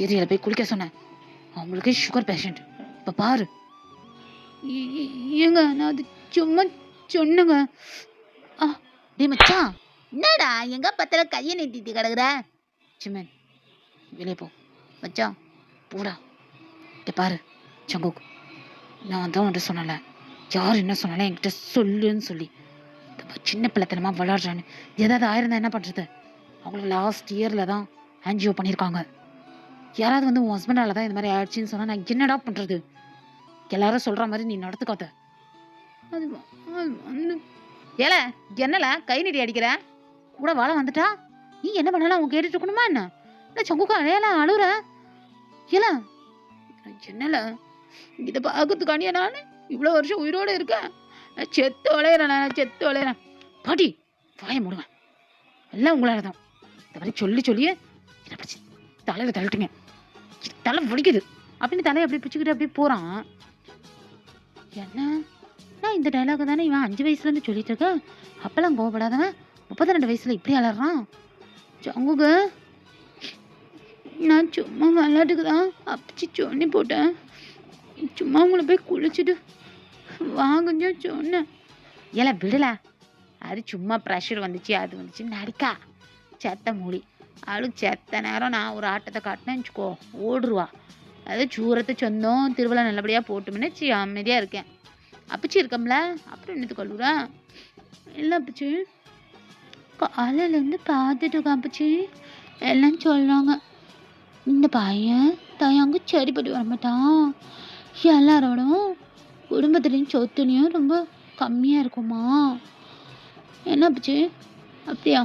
ஏரியாவில் போய் குளிக்க சொன்னேன்? அவங்களுக்கு சுகர் பேஷண்ட். இப்போ பாரு. ஏங்க நான் அது சும்மா சொன்னேங்க. டே மச்சான், என்னடா எங்க பத்திர கையை நீட்டிட்டு கிடக்குற? சிம்மன் வெளியே போ மச்சான், போடா. பாரு சங்குக், நான் தான் வந்துட்டு சொன்னல, யார் என்ன சொன்னாலும் என்கிட்ட சொல்லுன்னு சொல்லி சின்ன பிள்ளைத்தனமாக விளையாடுறான்னு ஏதாவது ஆயிருந்தா என்ன பண்ணுறது? அவங்களுக்கு லாஸ்ட் இயரில் தான் ஆன்ஜியோ பண்ணியிருக்காங்க. யாராவது வந்து உன் ஹஸ்பண்டால தான் இந்த மாதிரி ஆயிடுச்சின்னு சொன்னால் நான் என்னடா பண்ணுறது? எல்லாரும் சொல்கிற மாதிரி நீ நடத்துக்காத. அது வந்து ஏல என்னல கை நீட்டி அடிக்கிற? கூட வாழ வந்துட்டா நீ என்ன பண்ணலாம் அவங்க கேட்டுட்டு இருக்கணுமா என்ன? இல்லை சங்குக்கா ஏல அழுகுற? ஏல என்னல இதை பார்க்கறதுக்காண்டியா நான் இவ்வளோ வருஷம் உயிரோடு இருக்கேன். செத்து வளையிறேன். பாட்டி வாய மூடுவேன். எல்லாம் உங்களால தான். இந்த மாதிரி சொல்லியே என்ன பிடிச்சி தலையில் தள்ளிட்டுங்க. தலை வலிக்குது அப்படின்னு தலையை அப்படி பிடிச்சிக்கிட்டு அப்படியே போகிறான். என்ன நான் இந்த டைலாக் தானே இவன் 5 வயசுலேருந்து சொல்லிட்டு இருக்க. அப்பெல்லாம் கோவப்படாதவன் 32 வயசில் இப்படி அலறான். ஜங்குக்கு நான் சும்மா விளையாட்டுக்கு தான் அப்பச்சி சொன்னி போட்டேன். சும்மா உங்களை போய் குளிச்சுட்டு வாங்க சொன்னேன். ஏல விடல, அது சும்மா ப்ரெஷர் வந்துச்சு அது வந்துச்சு நடிக்கா செத்த மூடி. அவளுக்கு செத்த நேரம் நான் ஒரு ஆட்டத்தை காட்டினேன்னு வச்சுக்கோ ஓடுருவா. அது சூரத்தை சொந்தம் திருவிழா நல்லபடியாக போட்டுமுன்னே அமைதியாக இருக்கேன். அப்பச்சி இருக்கம்ல அப்புறம் என்னத்து கொள்ளுறா? இல்லை அப்பச்சி காலையிலேருந்து பார்த்துட்டு இருக்கேன் அப்பச்சி. எல்லாம் சொல்கிறாங்க இந்த பையன் தயங்கு சரிப்பட்டு வரமாட்டான். எல்லாரோடும் குடும்பத்துலேயும் சொத்துலேயும் ரொம்ப கம்மியாக இருக்குமா? என்ன அப்பச்சி அப்படியா?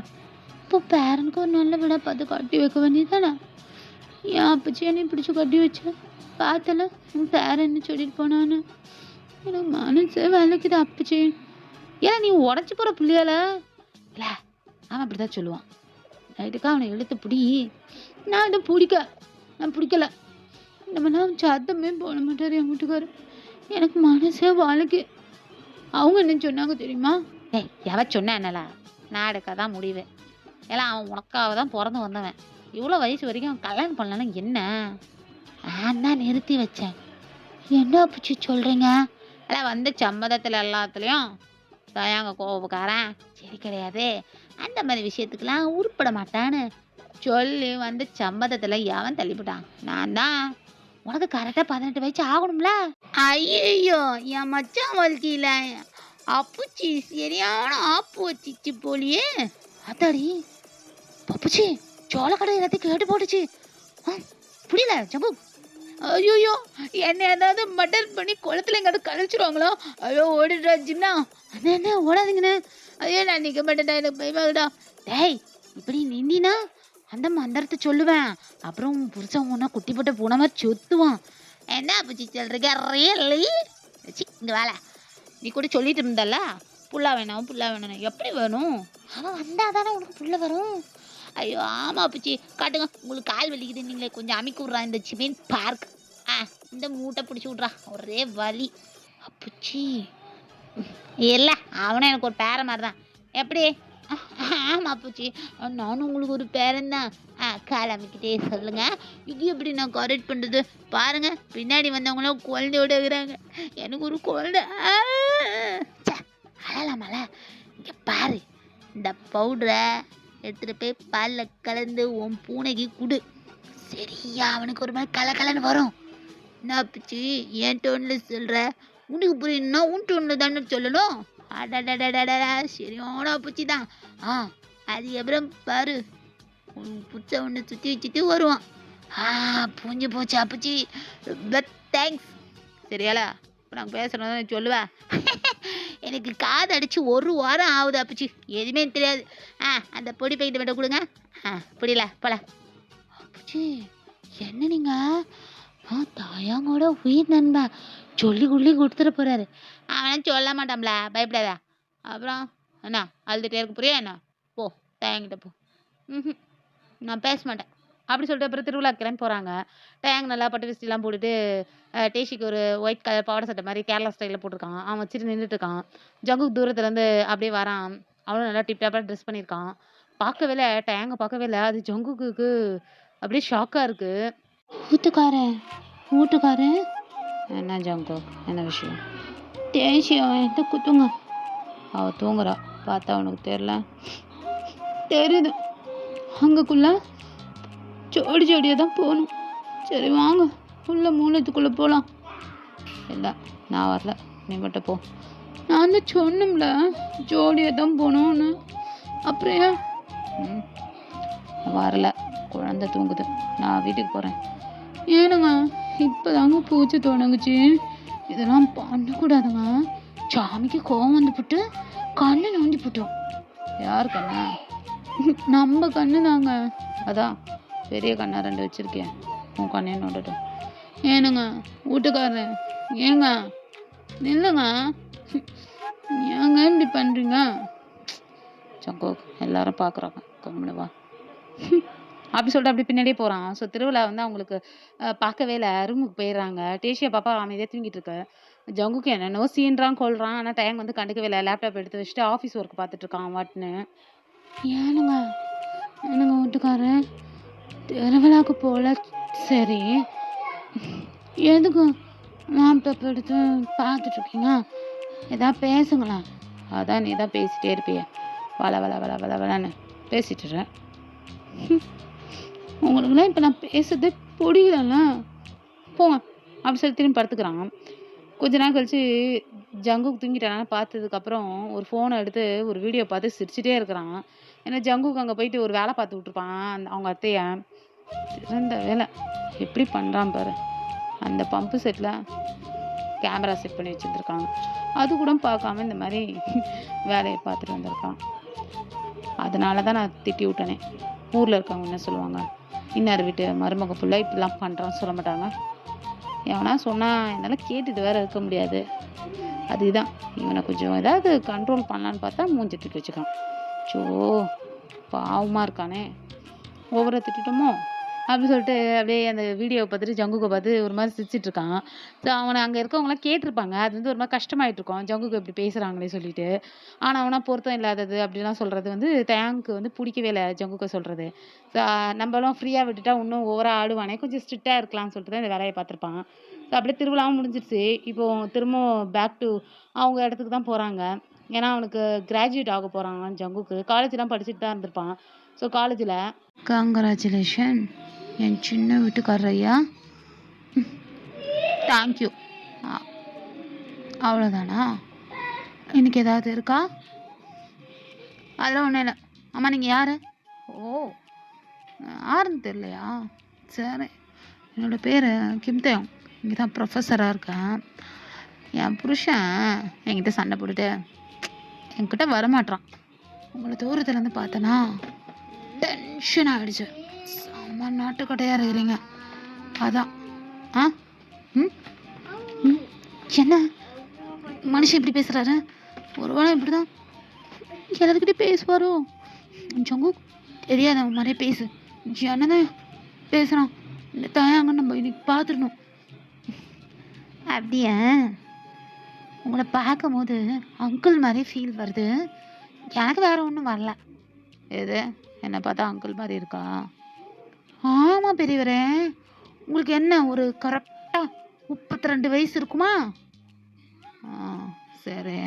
இப்போ பேரனுக்கு ஒரு நல்ல விட பார்த்து கட்டி வைக்க வேண்டியது தானே? ஏன் அப்பச்சி என்னையும் பிடிச்சி கட்டி வச்ச பார்த்தல உன் பேரன் என்ன சொல்லிட்டு போனான்னு எனக்கு மனசே வேலைக்குது அப்பச்சி. ஏன்னா நீ உடச்சி போகிற பிள்ளையால இல்லை அவன் அப்படி தான் சொல்லுவான். நைட்டுக்கா அவனை இழுத்து பிடி. நான் இதை பிடிக்கல. நான் சத்தமே போட மாட்டார் என் வீட்டுக்காரு. எனக்கு மனசே வாழ்க்கை. அவங்க என்ன சொன்னாங்க தெரியுமா? எவ சொன்ன என்னல நான் எடுக்கதான் முடிவு. எல்லாம் அவன் உனக்காக தான் பிறந்து வந்தவன். இவ்வளோ வயசு வரைக்கும் அவன் கல்யாணம் பண்ணலன்னா என்ன? நான் தான் நிறுத்தி வச்சேன். என்ன அப்பச்சி சொல்கிறீங்க? எல்லாம் வந்து சம்மதத்தில் எல்லாத்துலேயும் தயாங்க கோபக்காரன் சரி கிடையாது அந்த மாதிரி விஷயத்துக்கெல்லாம் உருப்பட மாட்டான்னு சொல்லி வந்து சம்மதத்தில் எவன் தள்ளிவிட்டான்? நான் தான். உனக்கு கரெக்டாக 18 வயசு ஆகணும்ல. ஐயோ என் மச்சான் வாழ்க்கையில அப்புச்சி சரியான ஆப்பு வச்சிச்சு போலியே. அத்தாடி பப்புச்சி சோளக்கடை எல்லாத்தையும் கேட்டு போட்டுச்சு. புரியல ஜம்பு. ஐயோ என்ன ஏதாவது மர்டர் பண்ணி குளத்துல எங்காவது கழிச்சிருவாங்களோ? ஐயோ ஓடிடுறா ஜின்னா. என்ன ஓடாதீங்கண்ணே. ஐயோ நான் நிற்க மாட்டேன்டா எனக்கு பயமாகுடா. டேய் இப்படி நிந்தினா அந்த மந்திரத்தை சொல்லுவேன். அப்புறம் புருஷன் ஒன்றா குட்டி போட்ட பூனை மாதிரி சொத்துவான். என்ன பூச்சி சொல்றீங்க? ரியலி இங்கே வேலை நீ கூட சொல்லிட்டு இருந்தல்ல புல்லா வேணும் எப்படி வேணும்? அவன் வந்தால் தானே உனக்கு புள்ள வரும். ஐயோ ஆமாம் பூச்சி காட்டுங்க உங்களுக்கு கால் வலிக்குது நீங்களே கொஞ்சம் அமைக்க விட்றா இந்த சிமெண்ட் பார்க். இந்த மூட்டை பிடிச்சி விட்றா ஒரே வலி. அப்பூச்சி இல்லை அவனும் எனக்கு ஒரு பேர மாதிரி தான். எப்படி? ஆமாம் பூச்சி நானும் உங்களுக்கு ஒரு பேரன்தான். கால் அமைக்கிட்டே சொல்லுங்க. இது எப்படி நான் கரெக்ட் பண்ணுறது பாருங்க. பின்னாடி வந்தவங்களும் குழந்தையோட இருக்கிறாங்க. எனக்கு ஒரு குழந்தை. அழலாமல இங்கே பாரு இந்த பவுடரை எடுத்துகிட்டு போய் பாலில் கலந்து உன் பூனைக்கு கொடு. சரியா அவனுக்கு ஒரு மாதிரி கலன்னு வரும். என்ன பூச்சி என் டோனில் சொல்கிற? உனக்கு புரியணும்னா உன் டோனில் தானே சொல்லணும். அடடடடடா சரியான பூச்சி தான். அதுக்கப்புறம் பாரு பூச்சை ஒன்று சுற்றி வச்சுட்டு வருவான். பூஞ்சி போச்சு அப்பச்சி ரொம்ப தேங்க்ஸ். சரியாலா இப்போ நாங்கள் பேசுகிறோம் சொல்லுவேன். எனக்கு காது அடித்து 1 வாரம் ஆகுது அப்பச்சி எதுவுமே தெரியாது. அந்த பொடி பைக்கிட்ட மட்டும் கொடுங்க. புரியல போல அப்பச்சி. என்ன நீங்கள் தாயாங்கோட உயிர் நண்பன் சொல்லி கொடுத்துட போகிறாரு. அவன் சொல்ல மாட்டான்ல பயப்படாதா. அப்புறம் என்ன அழுதுகிட்டே இருக்க புரியா என்ன? போ டேங்கிட்ட போ. நான் பேச மாட்டேன் அப்படி சொல்லிட்டு அப்புறம் திருவிழா கிளம்பி போகிறாங்க. டேங் நல்லா பட்டு விசிலாம் போட்டுட்டு டேஷிக்கு ஒரு ஒயிட் கலர் பாவாடை சட்டை மாதிரி கேரளா ஸ்டைலில் போட்டிருக்கான். அவன் வச்சுட்டு நின்றுட்டு இருக்கான். ஜங்குக்கு தூரத்துலேருந்து அப்படியே வரான். அவனும் நல்லா டிப்டாப்பாக ட்ரெஸ் பண்ணியிருக்கான். பார்க்கவே இல்லை டேங்கை பார்க்கவே இல்லை. அது ஜங்குக்கு அப்படியே ஷாக்காக இருக்குது. வீட்டுக்காரன் என்ன ஜங்கு என்ன விஷயம்? டேஷி அவன் எந்த குத்துங்க அவள் தூங்குறா பார்த்தா அவனுக்கு தெரில தெரியுது. அங்கக்குள்ள ஜோடியாக தான் போகணும். சரி வாங்க உள்ள மூலத்துக்குள்ளே போகலாம். இல்லை நான் வரல நீ மட்டும் போ. நான் தான் சொன்னோம்ல ஜோடியாக தான் போகணும்னு. அப்புறம் ஏன் வரல, குழந்தை தூங்குது, நான் வீட்டுக்கு போகிறேன். ஏனுங்க இப்போ தாங்க பூச்சி தொடங்குச்சு, இதெல்லாம் பண்ணக்கூடாதுங்க. சாமிக்கு கோவம் வந்து போட்டு கண்ணை நோண்டி போட்டோம். யார் கண்ணா? நம்ம கண்ணு தாங்க. அதான் பெரிய கண்ணா 2 வச்சுருக்கேன், உன் கண்ணே நோண்டட்டும். ஏனுங்க வீட்டுக்காரன், ஏங்க நில்லுங்க, ஏங்க இப்படி பண்ணுறீங்க? சங்கோ எல்லாரும் பார்க்குறாங்க, கம்முனுவா அப்படி சொல்லிட்டு அப்படி பின்னாடியே போகிறான். ஸோ திருவிழா வந்து அவங்களுக்கு பார்க்கவே இல்லை, ரூமுக்கு போயிடுறாங்க. டேஷியா பாப்பா அமைதியாக தூங்கிட்டு இருக்கு. ஜங்குக்கு என்னென்னோ சீன்றான் கொள்றான், ஆனால் டைம் வந்து கண்டுக்கவே இல்லை. லேப்டாப் எடுத்து வச்சுட்டு ஆஃபீஸ் ஒர்க் பார்த்துட்டு இருக்கான் வாட்டுன்னு. ஏனுங்க என்னங்க வீட்டுக்காரன் திருவிழாவுக்கு போகல, சரி எதுக்கு லேப்டாப் எடுத்து பார்த்துட்ருக்கீங்க? எதாவது பேசுங்களேன். அதான் நீ தான் பேசிகிட்டே இருப்பிய, வளன்னு பேசிட்டுறேன். உங்களுக்குலாம் இப்போ நான் பேசுறதே பிடிக்கலல்ல, போங்க அப்படி சொல்லி திரும்பி படுத்துக்கிறான். கொஞ்ச நாள் கழிச்சு ஜங்குக்கு தூங்கிட்டானா பார்த்ததுக்கப்புறம் ஒரு ஃபோனை எடுத்து ஒரு வீடியோ பார்த்து சிரிச்சிட்டே இருக்கிறான். ஏன்னா ஜங்குக்கு அங்கே போயிட்டு ஒரு வேலை பார்த்து விட்ருப்பான் அவங்க அத்தையை. சிறந்த வேலை எப்படி பண்ணுறான் பாரு. அந்த பம்பு செட்டில் கேமரா செட் பண்ணி வச்சுருந்துருக்காங்க, அது கூட பார்க்காம இந்த மாதிரி வேலையை பார்த்துட்டு வந்திருக்கான். அதனால தான் நான் திட்டி விட்டனே. ஊரில் இருக்கவங்க என்ன சொல்லுவாங்க, இன்னார் வீட்டு மருமக பிள்ளை இப்படிலாம் பண்ணுறான்னு சொல்ல மாட்டாங்க. எவனா சொன்னால் என்னால் கேட்டுட்டு வேற இருக்க முடியாது. அதுதான் இவனை கொஞ்சம் ஏதாவது கண்ட்ரோல் பண்ணலான்னு பார்த்தா மூஞ்சி தூக்கி வச்சுக்கான். சோ பாவமாக இருக்கானே, ஓவரா திட்டமோ அப்படின்னு சொல்லிட்டு அப்படியே அந்த வீடியோவை பார்த்துட்டு ஜங்குக்கை பார்த்து ஒரு மாதிரி சிரிச்சிட்டு இருக்கான். ஸோ அவனை அங்கே இருக்கவங்களாம் கேட்டிருப்பாங்க, அது வந்து ஒரு மாதிரி கஷ்டமாயிட்டு இருக்கும், ஜங்குக்கு இப்படி பேசுகிறாங்களே சொல்லிட்டு. ஆனால் அவனா பொருத்தம் இல்லாதது அப்படிலாம் சொல்கிறது வந்து தேங்க்கு வந்து பிடிக்கவே இல்லை ஜங்குக்கை சொல்கிறது. ஸோ நம்மளும் ஃப்ரீயாக விட்டுட்டா இன்னும் ஓவராக ஆடுவானே, கொஞ்சம் ஸ்ட்ரிக்டாக இருக்கலாம்னு சொல்லிட்டு தான் இந்த வேலையை பார்த்துருப்பான். ஸோ அப்படியே திருவிழாவும் முடிஞ்சிருச்சு. இப்போது திரும்பவும் பேக் டு அவங்க இடத்துக்கு தான் போகிறாங்க. ஏன்னா அவனுக்கு கிராஜுவேட் ஆக போகிறாங்க ஜங்குக்கு. காலேஜ்லாம் படிச்சுட்டு தான் இருந்திருப்பான். ஸோ காலேஜில் கங்க்ராச்சுலேஷன் என் சின்ன வீட்டுக்காரர் ஐயா. தேங்க்யூ. அவ்வளோதானா? இன்னைக்கு ஏதாவது இருக்கா? அதெல்லாம் ஒன்றும் இல்லை. அம்மா நீங்கள் யார்? ஓ யாருன்னு தெரியலையா? சரி, என்னோடய பேர் கிம்தேவ், இங்கே தான் ப்ரொஃபஸராக இருக்கேன். என் புருஷன் என்கிட்ட சண்டை போட்டுட்டு என்கிட்ட வரமாட்டான். உங்களை தூரத்துலேருந்து பார்த்தேன்னா டென்ஷன் ஆகிடுச்சு. செம்ம நாட்டுக்கட்டையாக இருக்கிறீங்க, அதான். ஆ ம் ம் என்ன மனுஷன் இப்படி பேசுகிறாரு? ஒரு வேளை இப்படி தான் எல்லாத்துக்கிட்டே பேசுவாரோ? ஜங்கு தெரியாத மாதிரியே பேசு, என்னதான் பேசுகிறான் இந்த தாயாங்க, நம்ம இன்னைக்கு பார்த்துடணும். அப்படியே உங்களை பார்க்கும் போது அங்கிள் மாதிரி ஃபீல் வருது. எனக்கு வேறு ஒன்றும் வரல. எது என்னை பார்த்தா அங்கிள் மாதிரி இருக்கா? ஆமாம் பெரியவரே, உங்களுக்கு என்ன ஒரு கரெக்டாக 32 வயசு இருக்குமா? சரி,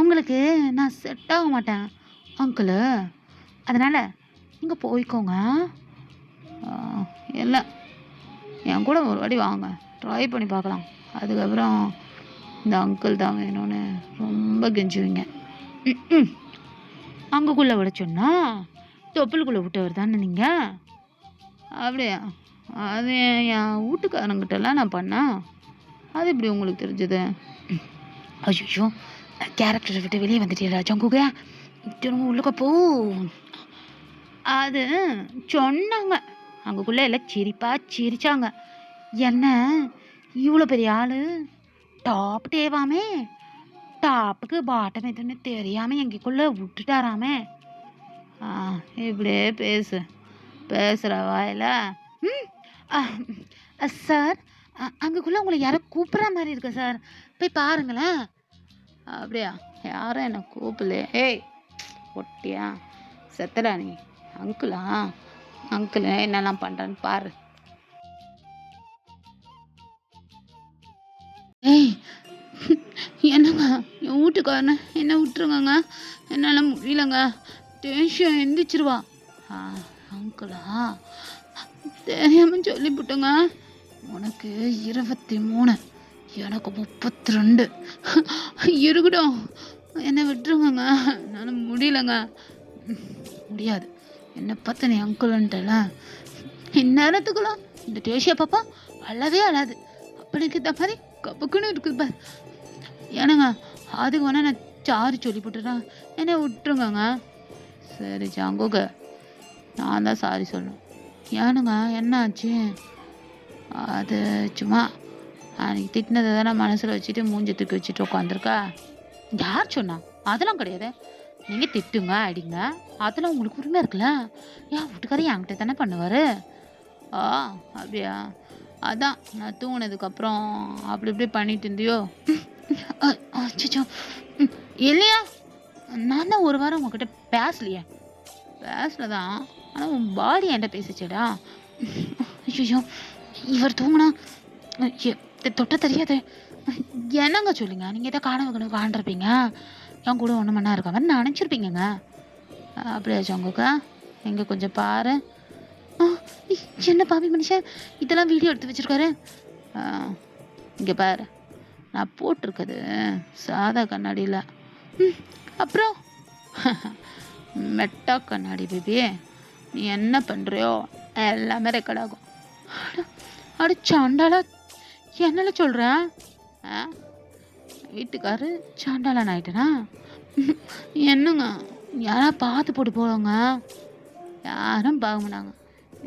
உங்களுக்கு நான் செட் ஆக மாட்டேன் அங்கிள், அதனால் நீங்கள் போய்க்கோங்க. இல்லை என் கூட ஒரு வாட்டி வாங்க, ட்ரை பண்ணி பார்க்கலாம். அதுக்கப்புறம் இந்த அங்கிள் தான் வேணும்னு ரொம்ப கெஞ்சுவீங்க. அங்கக்குள்ளே விட சொன்னா தொப்புளுக்குள்ளே விட்டவர் தானே நீங்கள்? அப்படியா? அது என் வீட்டுக்காரங்கிட்டலாம் நான் பண்ணேன், அது எப்படி உங்களுக்கு தெரிஞ்சது? ஐயோ, கேரக்டரை விட்டு வெளியே வந்துட்டீங்களா ஜங்குக? திரும்ப உள்ளுக்க போ. அது சொன்னாங்க, அங்கக்குள்ளே எல்லாம் சிரிச்சாங்க. என்ன இவ்வளோ பெரிய ஆள், டாப் டேவாமே, டாப்புக்கு பாட்டம் எதுன்னு தெரியாமல் எங்கக்குள்ளே விட்டுட்டாராமே. இப்படியே பேசுகிற வாயில. சார், அங்கக்குள்ளே உங்களை யாரோ கூப்பிட்ற மாதிரி இருக்கு சார், போய் பாருங்களேன். அப்படியா? யாரும் என்னை கூப்பிடல. ஏய் ஒட்டியா செத்தடா நீ. அங்கிளா? அங்கிள் என்னெல்லாம் பண்ணுறான்னு பாரு. ஏய் என்னங்க, என் வீட்டுக்காரனை என்ன விட்டுருங்கங்க, என்னால் முடியலங்க, டென்ஷன் எந்திரிச்சிருவா. அங்கிளா? தெரியாமல் சொல்லிவிட்டுங்க. உனக்கு 23, எனக்கு 32. இருக்கட்டும், என்னை விட்டுருங்கங்க, என்னால் முடியலங்க. முடியாது, என்னை பார்த்து நீ அங்குலன்ட்டல. இந்நேரத்துக்குலாம் இந்த டேஷியா பாப்பா அழவே அழாது. அப்படிக்கு இந்த மாதிரி கப்புக்குன்னு இருக்குது பார். ஏனுங்க, அதுக்கு வேணா நான் சாரி சொல்லி போட்டுறேன், என்னை விட்டுருங்கங்க. சரி ஜாங்குக, நான் தான் சாரி சொல்லணும். ஏனுங்க, என்ன ஆச்சு? அது சும்மா அன்றைக்கி திட்டினதை தானே மனசில் வச்சுட்டு மூஞ்சி தூக்கி வச்சுட்டு உட்காந்துருக்கா. யார் சொன்னா? அதெல்லாம் கிடையாது. நீங்கள் திட்டுங்க, அடிங்க, அதெல்லாம் உங்களுக்கு உரிமை இருக்குல்ல. என் வீட்டுக்காரர் என்கிட்ட தானே பண்ணுவார். ஆ அப்படியா? அதான் நான் தூங்கினதுக்கப்புறம் அப்படி இப்படி பண்ணிட்டு இருந்தியோ? அச்சோ இல்லையா, நான் தான் ஒரு வாரம் உங்ககிட்ட பேசலையே. பேசல தான், ஆனால் உன் பாடி என்கிட்ட பேசிச்சேடா. ஐயோ, இவர் தூங்கினா தொட்ட தெரியாது. என்னங்க சொல்லுங்க, நீங்கள் எதாவது கனவு காண்டிருப்பீங்க, என் கூட ஒன்று மணி இருக்க மாதிரி நினச்சிருப்பீங்கங்க. அப்படியாச்சும் உங்களுக்கு எங்கே கொஞ்சம் பாரு. என்ன பாவி மனுஷன் இதெல்லாம் வீடியோ எடுத்து வச்சுருக்காரு. இங்கே பாரு, நான் போட்டிருக்குது சாதா கண்ணாடியில். அப்புறம் மெட்டா கண்ணாடி பேபி. நீ என்ன பண்ணுறியோ எல்லாமே ரெக்கார்ட் ஆகும். அடி சாண்டாளா, என்னல சொல்கிறேன்? வீட்டுக்காரு சாண்டாளான் ஆகிட்டேனா? என்னங்க, யாரா பார்த்து போட்டு போவாங்க? யாரும் பார்க்க மாட்டாங்க.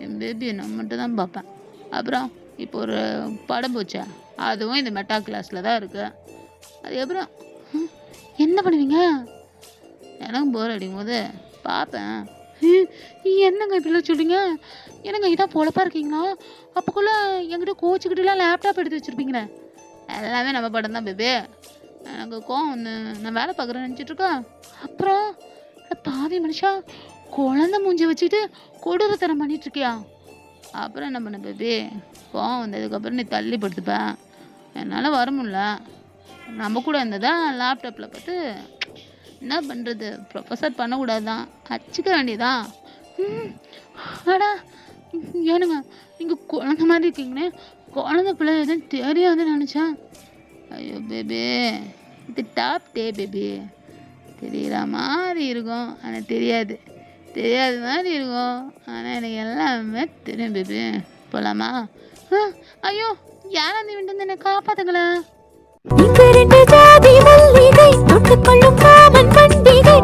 என் பேபி நான் மட்டும் தான் பார்ப்பேன். அப்புறம் இப்போ ஒரு படம் போச்சா, அதுவும் இந்த மெட்டா கிளாஸில் தான் இருக்கு. அதுக்கப்புறம் என்ன பண்ணுவீங்க? எனக்கும் போர் அடிக்கும் போது பார்ப்பேன். என்னங்க இப்படிலாம் சொல்றீங்க? என்னங்க இதான் பொழப்பா இருக்கீங்களா? அப்போக்குள்ள என்கிட்ட கோச்சுக்கிட்டுலாம் லேப்டாப் எடுத்து வச்சுருப்பீங்களே. எல்லாமே நம்ம படம் தான் பேபி. எனக்கு கோவம் வந்து நான் வேலை பார்க்குறேன்னு நினச்சிட்ருக்கேன். அப்புறம் பாவி மனுஷா, குழந்தை மூஞ்சி வச்சுட்டு கொடூரத்தனம் பண்ணிகிட்ருக்கியா? அப்புறம் என்ன பண்ண பேபி, கோவம் வந்ததுக்கப்புறம் நீ தள்ளி படுத்துப்பேன். என்னால் வர முடியல. நம்ம கூட இருந்ததா லேப்டாப்பில் பார்த்து என்ன பண்ணுறது, ப்ரொஃபஸர் பண்ணக்கூடாது தான், அச்சுக்க வேண்டியதான். ஆடா ஏனுங்க, நீங்கள் குழந்த மாதிரி இருக்கீங்கன்னு குழந்த பிள்ளை எதுவும் தெரியாதுன்னு நினச்சேன். ஐயோ பேபி, இது டாப் டே பேபி. தெரிகிற மாதிரி இருக்கும், ஆனால் தெரியாது. தெரியாத மாதிரி இருக்கும், ஆனால் எனக்கு எல்லாமே தெரியும் பேபி. போகலாமா? ஐயோ, யாரா நீ விட்டு என்னை காப்பாற்றுங்களா? இங்கு 2 ஜாதி மல்லிகை தொட்டுக்கொள்ளும் காமன் பண்டிகை.